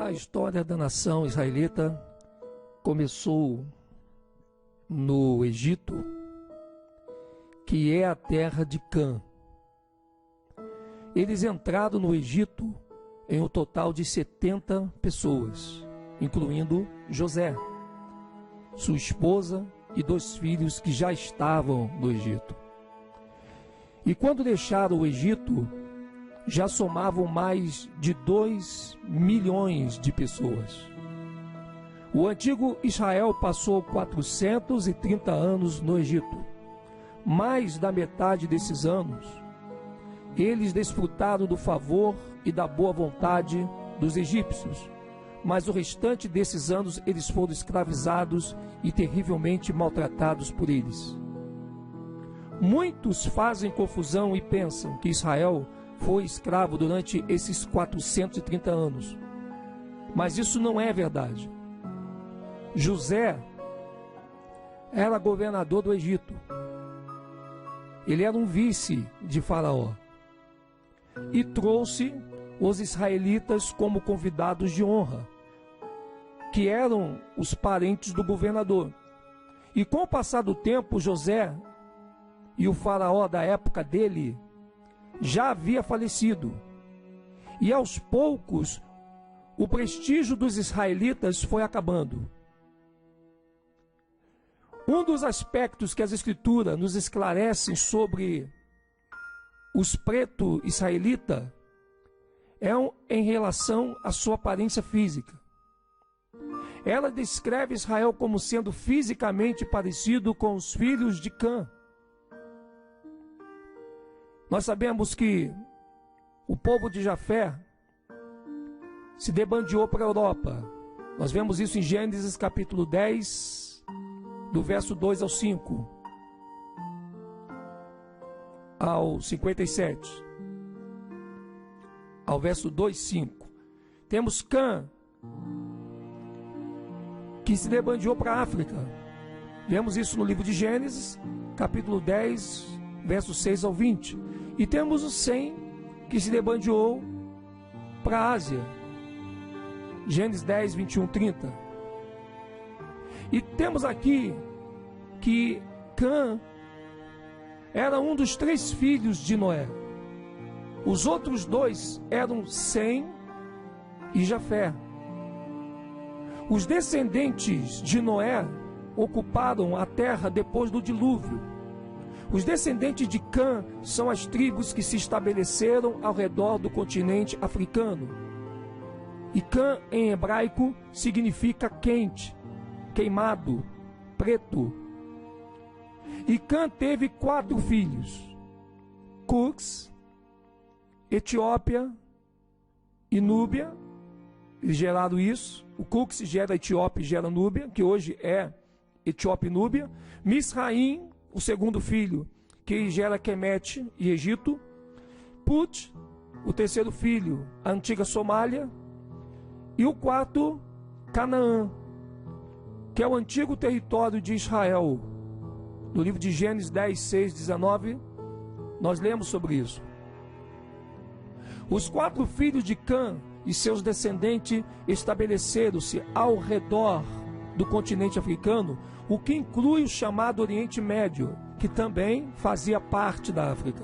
A história da nação israelita começou no Egito, que é a terra de Cã. Eles entraram no Egito em um total de 70 pessoas, incluindo José, sua esposa e 2 filhos que já estavam no Egito. E quando deixaram o Egito, já somavam mais de 2 milhões de pessoas. O antigo Israel passou 430 anos no Egito. Mais da metade desses anos, eles desfrutaram do favor e da boa vontade dos egípcios, mas o restante desses anos eles foram escravizados e terrivelmente maltratados por eles. Muitos fazem confusão e pensam que Israel foi escravo durante esses 430 anos, mas isso não é verdade. José era governador do Egito. Ele era um vice de Faraó e trouxe os israelitas como convidados de honra, que eram os parentes do governador. E com o passar do tempo, José e o faraó da época dele já havia falecido. E aos poucos, o prestígio dos israelitas foi acabando. Um dos aspectos que as Escrituras nos esclarecem sobre os pretos israelitas é em relação à sua aparência física. Ela descreve Israel como sendo fisicamente parecido com os filhos de Cã. Nós sabemos que o povo de Jafé se debandeou para a Europa. Nós vemos isso em Gênesis capítulo 10, do verso 2 ao 5, ao 57, ao verso 2, 5. Temos Cã, que se debandeou para a África. Vemos isso no livro de Gênesis, capítulo 10, verso 6 ao 20. E temos o Sem, que se debandeou para a Ásia. Gênesis 10, 21, 30. E temos aqui que Cã era um dos 3 filhos de Noé. Os outros 2 eram Sem e Jafé. Os descendentes de Noé ocuparam a terra depois do dilúvio. Os descendentes de Cã são as tribos que se estabeleceram ao redor do continente africano. E Cã em hebraico significa quente, queimado, preto. E Cã teve 4 filhos: Cux, Etiópia e Núbia. Eles geraram isso. O Cux gera Etiópia e gera Núbia, que hoje é Etiópia e Núbia. Misraim, o segundo filho, que gera Quemete e Egito. Put, o terceiro filho, a antiga Somália. E o 4, Canaã, que é o antigo território de Israel. No livro de Gênesis 10, 6, 19, nós lemos sobre isso. Os 4 filhos de Cã e seus descendentes estabeleceram-se ao redor do continente africano, o que inclui o chamado Oriente Médio, que também fazia parte da África.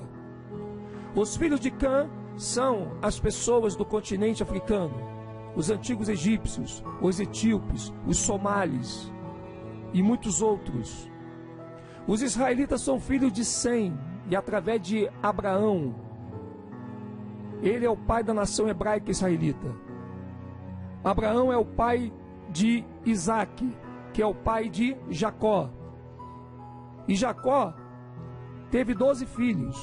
Os filhos de Cã são as pessoas do continente africano, os antigos egípcios, os etíopes, os somalis e muitos outros. Os israelitas são filhos de Sem, e através de Abraão, ele é o pai da nação hebraica israelita. Abraão é o pai de Isaque, que é o pai de Jacó. E Jacó teve 12 filhos.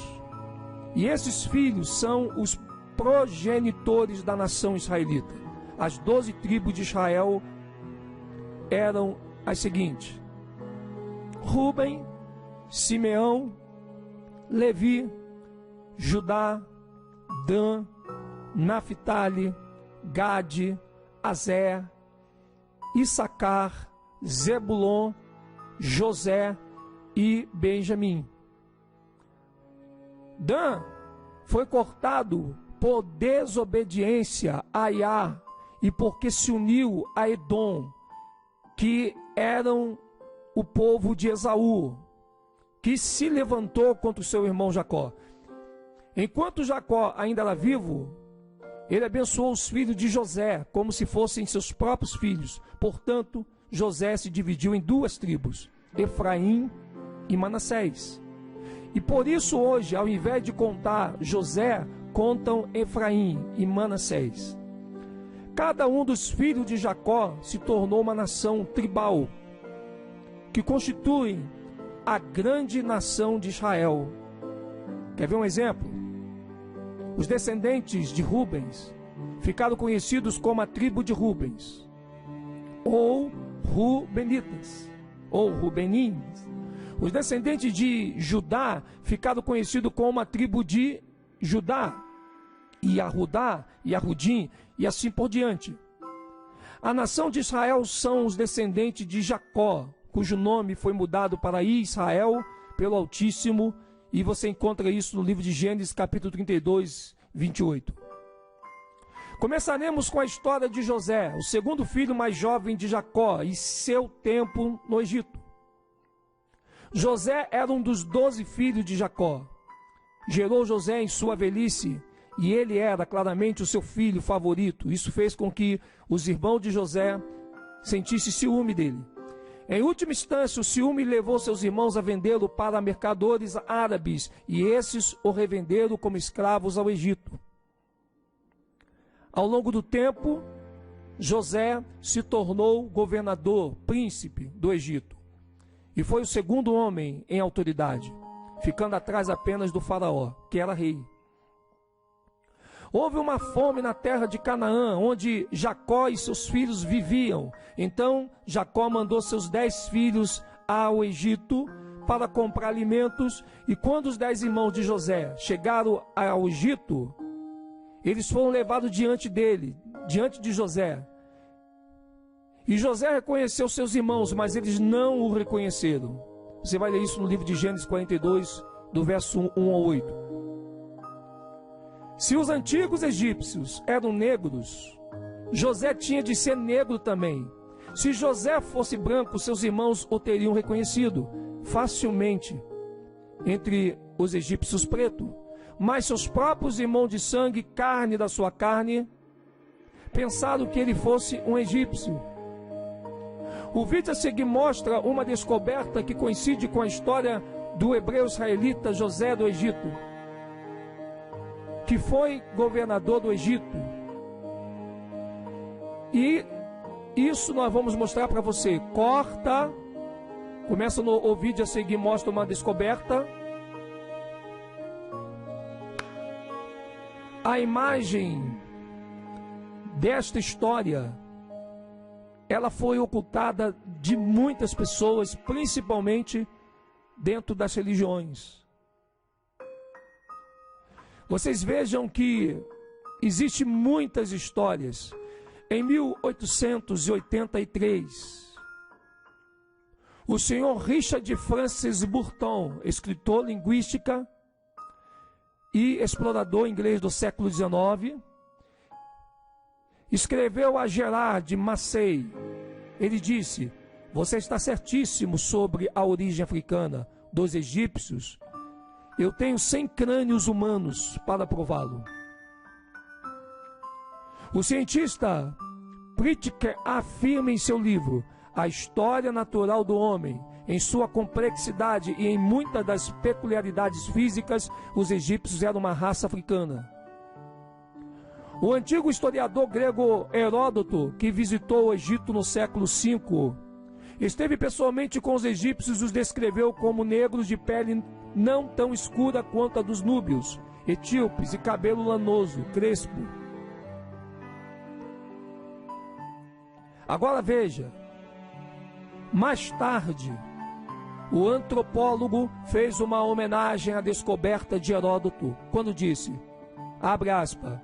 E esses filhos são os progenitores da nação israelita. As 12 tribos de Israel eram as seguintes: Ruben, Simeão, Levi, Judá, Dan, Naphtali, Gade, Aser, Issacar, Zebulon, José e Benjamim. Dan foi cortado por desobediência a Iá e porque se uniu a Edom, que eram o povo de Esaú, que se levantou contra o seu irmão Jacó. Enquanto Jacó ainda era vivo, ele abençoou os filhos de José, como se fossem seus próprios filhos. Portanto, José se dividiu em duas tribos, Efraim e Manassés. E por isso hoje, ao invés de contar José, contam Efraim e Manassés. Cada um dos filhos de Jacó se tornou uma nação tribal, que constitui a grande nação de Israel. Quer ver um exemplo? Os descendentes de Rubens ficaram conhecidos como a tribo de Rubens, ou Rubenitas, ou Rubenins. Os descendentes de Judá ficaram conhecidos como a tribo de Judá, e Arudá, e Arudim, e assim por diante. A nação de Israel são os descendentes de Jacó, cujo nome foi mudado para Israel pelo Altíssimo, e você encontra isso no livro de Gênesis, capítulo 32, 28. Começaremos com a história de José, o segundo filho mais jovem de Jacó, e seu tempo no Egito. José era um dos 12 filhos de Jacó. Gerou José em sua velhice, e ele era claramente o seu filho favorito. Isso fez com que os irmãos de José sentissem ciúme dele. Em última instância, o ciúme levou seus irmãos a vendê-lo para mercadores árabes, e esses o revenderam como escravos ao Egito. Ao longo do tempo, José se tornou governador, príncipe do Egito, e foi o segundo homem em autoridade, ficando atrás apenas do faraó, que era rei. Houve uma fome na terra de Canaã, onde Jacó e seus filhos viviam. Então Jacó mandou seus 10 filhos ao Egito para comprar alimentos, e quando os 10 irmãos de José chegaram ao Egito, eles foram levados diante dele, diante de José. E José reconheceu seus irmãos, mas eles não o reconheceram. Você vai ler isso no livro de Gênesis 42, do verso 1 ao 8. Se os antigos egípcios eram negros, José tinha de ser negro também. Se José fosse branco, seus irmãos o teriam reconhecido facilmente entre os egípcios pretos. Mas seus próprios irmãos de sangue, carne da sua carne, pensaram que ele fosse um egípcio. O vídeo a seguir mostra uma descoberta que coincide com a história do hebreu israelita José do Egito, que foi governador do Egito. E isso nós vamos mostrar para você. Corta, começa no vídeo a seguir, mostra uma descoberta. A imagem desta história, ela foi ocultada de muitas pessoas, principalmente dentro das religiões. Vocês vejam que existem muitas histórias. Em 1883, o senhor Richard Francis Burton, escritor, linguística e explorador inglês do século XIX, escreveu a Gerard Massey. Ele disse: você está certíssimo sobre a origem africana dos egípcios. Eu tenho 100 crânios humanos para prová-lo. O cientista Pritzker afirma em seu livro A História Natural do Homem, em sua complexidade e em muitas das peculiaridades físicas, os egípcios eram uma raça africana. O antigo historiador grego Heródoto, que visitou o Egito no século V, esteve pessoalmente com os egípcios e os descreveu como negros de pele não tão escura quanto a dos núbios, etíopes e cabelo lanoso, crespo. Agora veja, mais tarde, o antropólogo fez uma homenagem à descoberta de Heródoto, quando disse, abre aspas,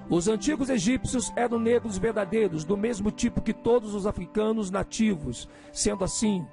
os antigos egípcios eram negros verdadeiros, do mesmo tipo que todos os africanos nativos. Sendo assim,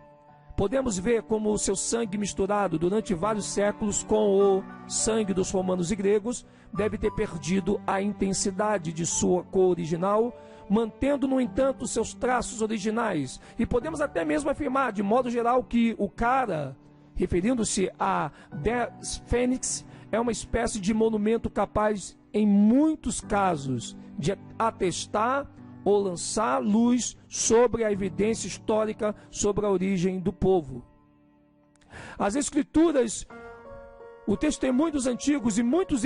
podemos ver como o seu sangue misturado durante vários séculos com o sangue dos romanos e gregos deve ter perdido a intensidade de sua cor original, mantendo, no entanto, seus traços originais. E podemos até mesmo afirmar, de modo geral, que o cara, referindo-se a Des Fênix, é uma espécie de monumento capaz, em muitos casos, de atestar ou lançar luz sobre a evidência histórica sobre a origem do povo. As escrituras, o testemunho dos antigos e muitos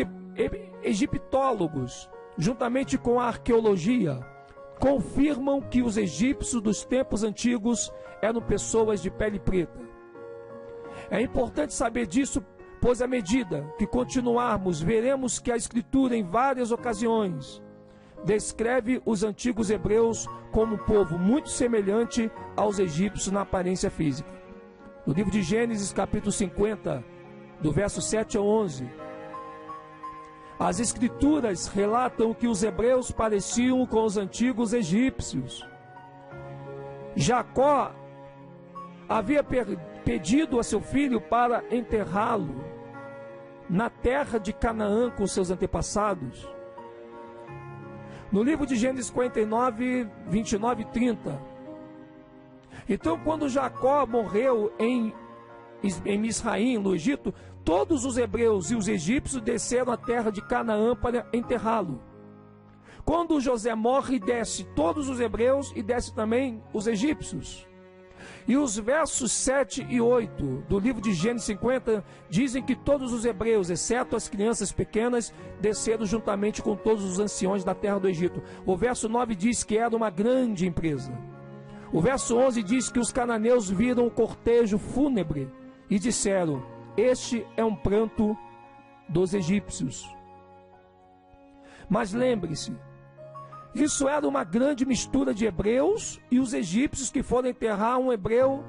egiptólogos, juntamente com a arqueologia, confirmam que os egípcios dos tempos antigos eram pessoas de pele preta. É importante saber disso, pois à medida que continuarmos, veremos que a escritura, em várias ocasiões, descreve os antigos hebreus como um povo muito semelhante aos egípcios na aparência física. No livro de Gênesis, capítulo 50, do verso 7 ao 11, as escrituras relatam que os hebreus pareciam com os antigos egípcios. Jacó havia pedido a seu filho para enterrá-lo na terra de Canaã com seus antepassados. No livro de Gênesis 49, 29 e 30. Então, quando Jacó morreu em Misraim, no Egito, todos os hebreus e os egípcios desceram à terra de Canaã para enterrá-lo. Quando José morre, desce todos os hebreus e desce também os egípcios. E os versos 7 e 8 do livro de Gênesis 50 dizem que todos os hebreus, exceto as crianças pequenas, desceram juntamente com todos os anciões da terra do Egito. O verso 9 diz que era uma grande empresa. O verso 11 diz que os cananeus viram o cortejo fúnebre e disseram: este é um pranto dos egípcios. Mas lembre-se, isso era uma grande mistura de hebreus e os egípcios que foram enterrar um hebreu,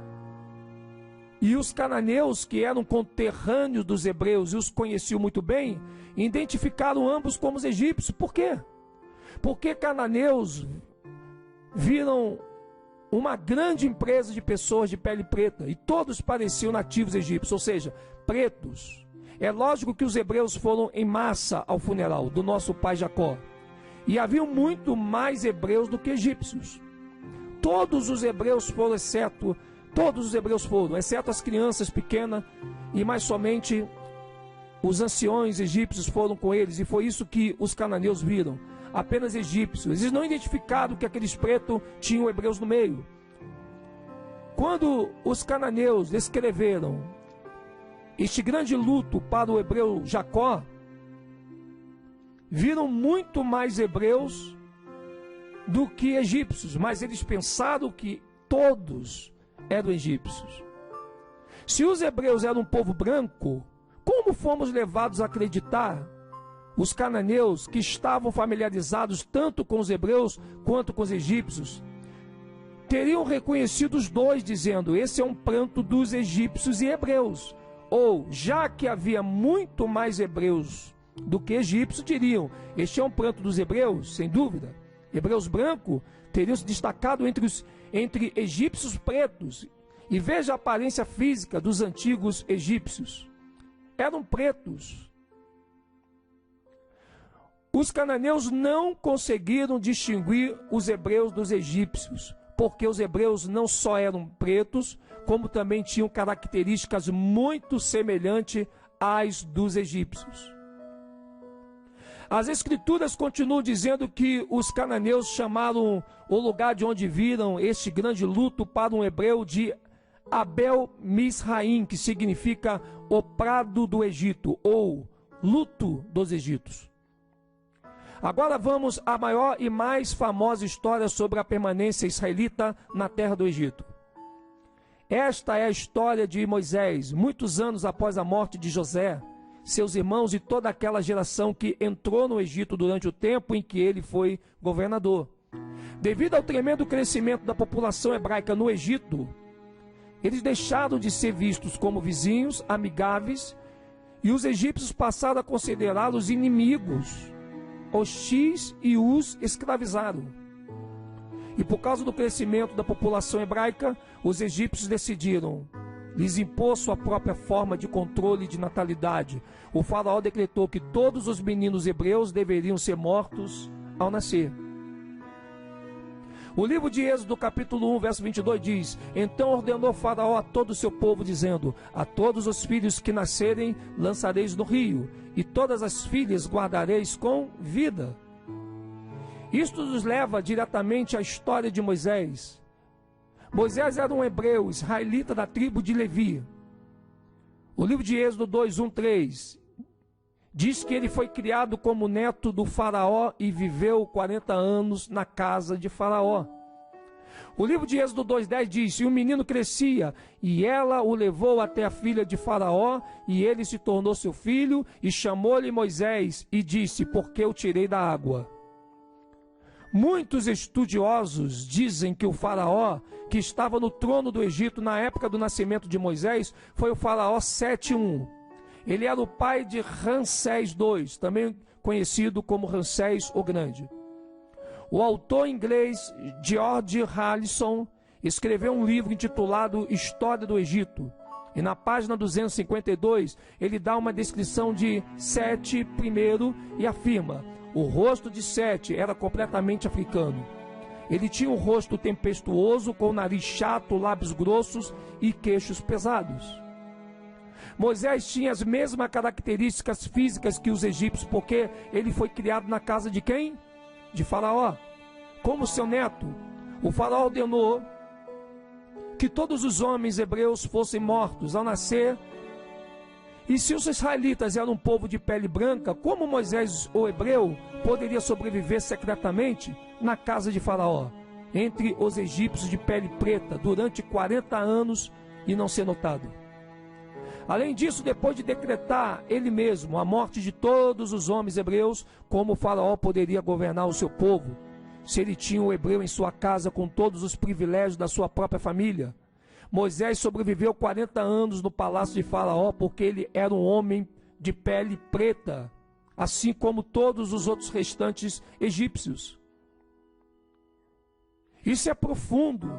e os cananeus, que eram conterrâneos dos hebreus e os conheciam muito bem, identificaram ambos como os egípcios. Por quê? Porque cananeus viram uma grande empresa de pessoas de pele preta e todos pareciam nativos egípcios, ou seja, pretos. É lógico que os hebreus foram em massa ao funeral do nosso pai Jacó. E havia muito mais hebreus do que egípcios. Todos os hebreus foram, exceto as crianças pequenas, e mais somente os anciões egípcios foram com eles, e foi isso que os cananeus viram, apenas egípcios. Eles não identificaram que aqueles pretos tinham hebreus no meio. Quando os cananeus descreveram este grande luto para o hebreu Jacó, viram muito mais hebreus do que egípcios, mas eles pensaram que todos eram egípcios. Se os hebreus eram um povo branco, como fomos levados a acreditar os cananeus, que estavam familiarizados tanto com os hebreus quanto com os egípcios, teriam reconhecido os dois, dizendo: esse é um pranto dos egípcios e hebreus? Ou, já que havia muito mais hebreus do que egípcios, diriam: este é um pranto dos hebreus, sem dúvida. Hebreus brancos teriam se destacado entre egípcios pretos. E veja a aparência física dos antigos egípcios. Eram pretos. Os cananeus não conseguiram distinguir os hebreus dos egípcios, porque os hebreus não só eram pretos, como também tinham características muito semelhantes às dos egípcios. As escrituras continuam dizendo que os cananeus chamaram o lugar de onde viram este grande luto para um hebreu de Abel Misraim, que significa o prado do Egito, ou luto dos egípcios. Agora vamos à maior e mais famosa história sobre a permanência israelita na terra do Egito. Esta é a história de Moisés, muitos anos após a morte de José, seus irmãos e toda aquela geração que entrou no Egito durante o tempo em que ele foi governador. Devido ao tremendo crescimento da população hebraica no Egito, eles deixaram de ser vistos como vizinhos amigáveis e os egípcios passaram a considerá-los inimigos, hostis, e os escravizaram. E por causa do crescimento da população hebraica, os egípcios decidiram lhes impor sua própria forma de controle de natalidade. O faraó decretou que todos os meninos hebreus deveriam ser mortos ao nascer. O livro de Êxodo, capítulo 1, verso 22 diz: Então ordenou Faraó a todo o seu povo, dizendo: A todos os filhos que nascerem lançareis no rio, e todas as filhas guardareis com vida. Isto nos leva diretamente à história de Moisés. Moisés era um hebreu, israelita da tribo de Levi. O livro de Êxodo 2, 1, 3 diz que ele foi criado como neto do faraó e viveu 40 anos na casa de Faraó. O livro de Êxodo 2:10 diz: E o menino crescia, e ela o levou até a filha de Faraó, e ele se tornou seu filho, e chamou-lhe Moisés, e disse: Porque eu tirei da água. Muitos estudiosos dizem que o faraó que estava no trono do Egito na época do nascimento de Moisés foi o faraó Sete I. Ele era o pai de Ramsés II, também conhecido como Ramsés o Grande. O autor inglês George Harrison escreveu um livro intitulado História do Egito. E na página 252 ele dá uma descrição de Sete I e afirma: o rosto de Sete era completamente africano. Ele tinha um rosto tempestuoso, com nariz chato, lábios grossos e queixos pesados. Moisés tinha as mesmas características físicas que os egípcios, porque ele foi criado na casa de quem? De Faraó. Como seu neto, o faraó ordenou que todos os homens hebreus fossem mortos ao nascer. E se os israelitas eram um povo de pele branca, como Moisés, o hebreu, poderia sobreviver secretamente na casa de Faraó, entre os egípcios de pele preta, durante 40 anos e não ser notado? Além disso, depois de decretar ele mesmo a morte de todos os homens hebreus, como o Faraó poderia governar o seu povo, se ele tinha o hebreu em sua casa com todos os privilégios da sua própria família? Moisés sobreviveu 40 anos no palácio de Faraó porque ele era um homem de pele preta, assim como todos os outros restantes egípcios. Isso é profundo.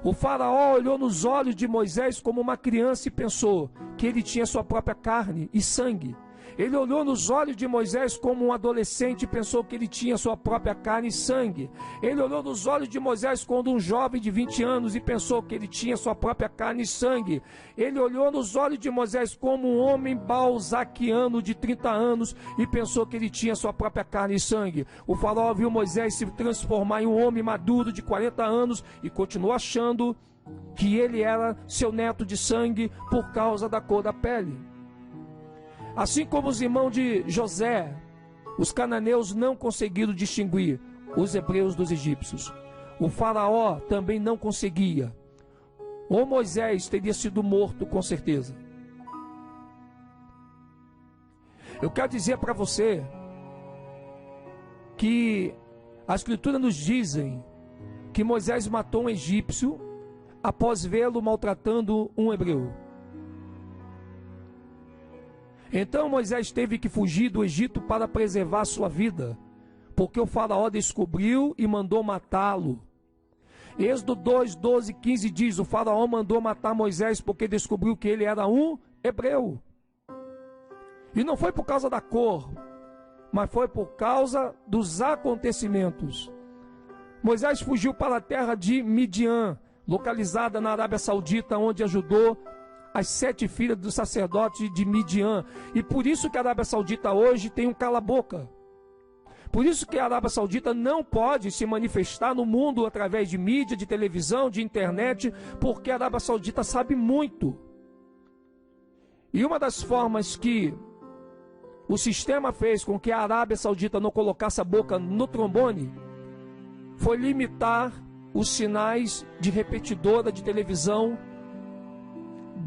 O faraó olhou nos olhos de Moisés como uma criança e pensou que ele tinha sua própria carne e sangue. Ele olhou nos olhos de Moisés como um adolescente e pensou que ele tinha sua própria carne e sangue. Ele olhou nos olhos de Moisés quando um jovem de 20 anos e pensou que ele tinha sua própria carne e sangue. Ele olhou nos olhos de Moisés como um homem balzaquiano de 30 anos e pensou que ele tinha sua própria carne e sangue. O faraó viu Moisés se transformar em um homem maduro de 40 anos e continuou achando que ele era seu neto de sangue por causa da cor da pele. Assim como os irmãos de José, os cananeus não conseguiram distinguir os hebreus dos egípcios. O faraó também não conseguia. Ou Moisés teria sido morto com certeza. Eu quero dizer para você que a Escritura nos dizem que Moisés matou um egípcio após vê-lo maltratando um hebreu. Então Moisés teve que fugir do Egito para preservar sua vida, porque o faraó descobriu e mandou matá-lo. Êxodo 2, 12, 15 diz: o faraó mandou matar Moisés porque descobriu que ele era um hebreu. E não foi por causa da cor, mas foi por causa dos acontecimentos. Moisés fugiu para a terra de Midian, localizada na Arábia Saudita, onde ajudou as 7 filhas do sacerdote de Midian. E por isso que a Arábia Saudita hoje tem um cala-boca. Por isso que a Arábia Saudita não pode se manifestar no mundo através de mídia, de televisão, de internet, porque a Arábia Saudita sabe muito. E uma das formas que o sistema fez com que a Arábia Saudita não colocasse a boca no trombone foi limitar os sinais de repetidora de televisão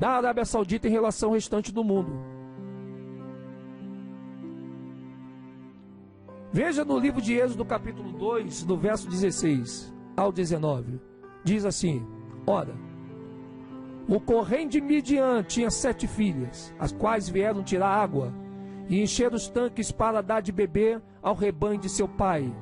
da Arábia Saudita em relação ao restante do mundo. Veja no livro de Êxodo, capítulo 2, do verso 16 ao 19. Diz assim: ora, o corrém de Midian tinha 7 filhas, as quais vieram tirar água e encher os tanques para dar de beber ao rebanho de seu pai.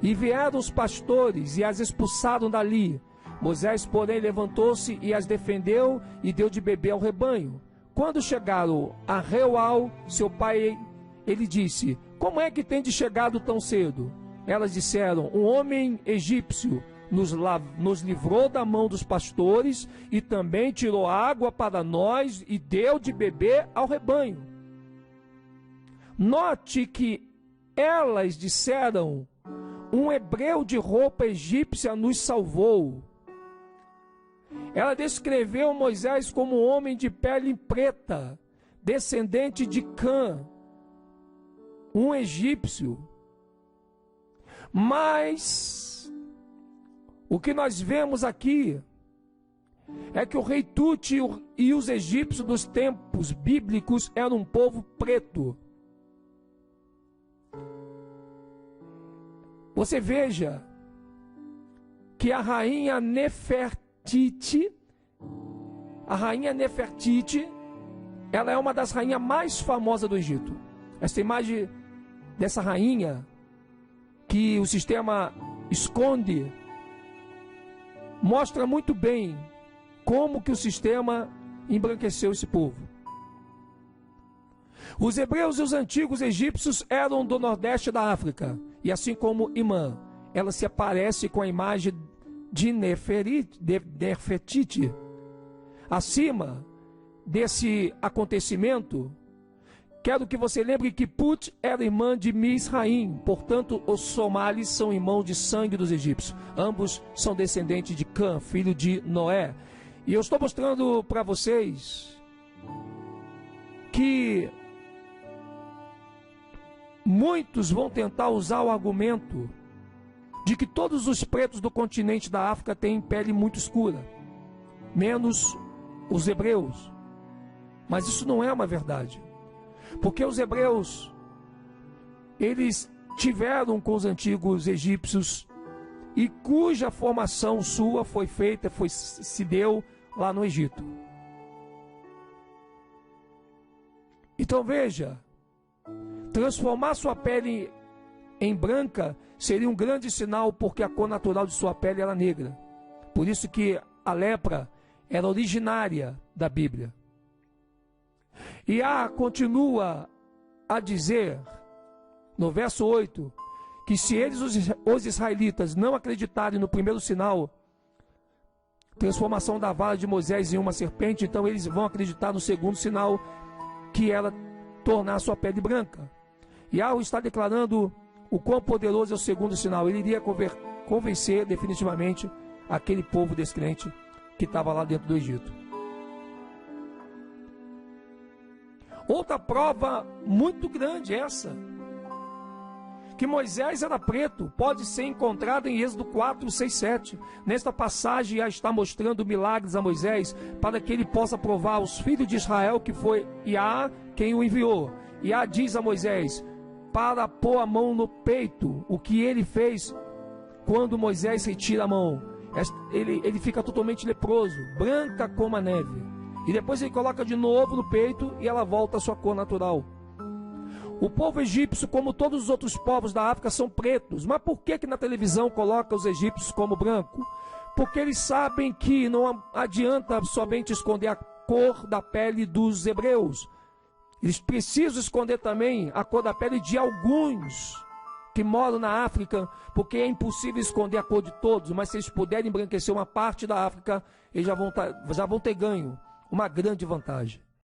E vieram os pastores e as expulsaram dali. Moisés, porém, levantou-se e as defendeu e deu de beber ao rebanho. Quando chegaram a Reuel, seu pai, ele disse: como é que tendes chegado tão cedo? Elas disseram: um homem egípcio nos livrou da mão dos pastores e também tirou água para nós e deu de beber ao rebanho. Note que elas disseram: um hebreu de roupa egípcia nos salvou. Ela descreveu Moisés como um homem de pele preta, descendente de Cã, um egípcio. Mas o que nós vemos aqui é que o rei Tute e os egípcios dos tempos bíblicos eram um povo preto. Você veja que a rainha Nefertiti, ela é uma das rainhas mais famosas do Egito. Essa imagem dessa rainha que o sistema esconde mostra muito bem como que o sistema embranqueceu esse povo. Os hebreus e os antigos egípcios eram do nordeste da África, e assim como Imã, ela se aparece com a imagem de Nefertiti. Acima desse acontecimento, quero que você lembre que Put era irmã de Misraim, portanto os somalis são irmãos de sangue dos egípcios. Ambos são descendentes de Cã, filho de Noé. E eu estou mostrando para vocês que muitos vão tentar usar o argumento de que todos os pretos do continente da África têm pele muito escura, menos os hebreus. Mas isso não é uma verdade. Porque os hebreus, eles tiveram com os antigos egípcios, e cuja formação sua foi feita, se deu lá no Egito. Então veja, transformar sua pele em branca seria um grande sinal, porque a cor natural de sua pele era negra. Por isso que a lepra era originária da Bíblia. E continua a dizer, no verso 8, que se eles, os israelitas, não acreditarem no primeiro sinal, transformação da vara de Moisés em uma serpente, então eles vão acreditar no segundo sinal, que ela tornar sua pele branca. E Yahweh está declarando o quão poderoso é o segundo sinal. Ele iria convencer definitivamente aquele povo descrente que estava lá dentro do Egito. Outra prova muito grande essa, que Moisés era preto, pode ser encontrada em Êxodo 4, 6, 7. Nesta passagem já está mostrando milagres a Moisés, para que ele possa provar aos filhos de Israel que foi Yah quem o enviou. Yah diz a Moisés para pôr a mão no peito. O que ele fez quando Moisés retira a mão? Ele fica totalmente leproso, branca como a neve. E depois ele coloca de novo no peito e ela volta à sua cor natural. O povo egípcio, como todos os outros povos da África, são pretos. Mas por que na televisão coloca os egípcios como branco? Porque eles sabem que não adianta somente esconder a cor da pele dos hebreus. Eles precisam esconder também a cor da pele de alguns que moram na África, porque é impossível esconder a cor de todos. Mas se eles puderem embranquecer uma parte da África, eles já vão ter ganho uma grande vantagem.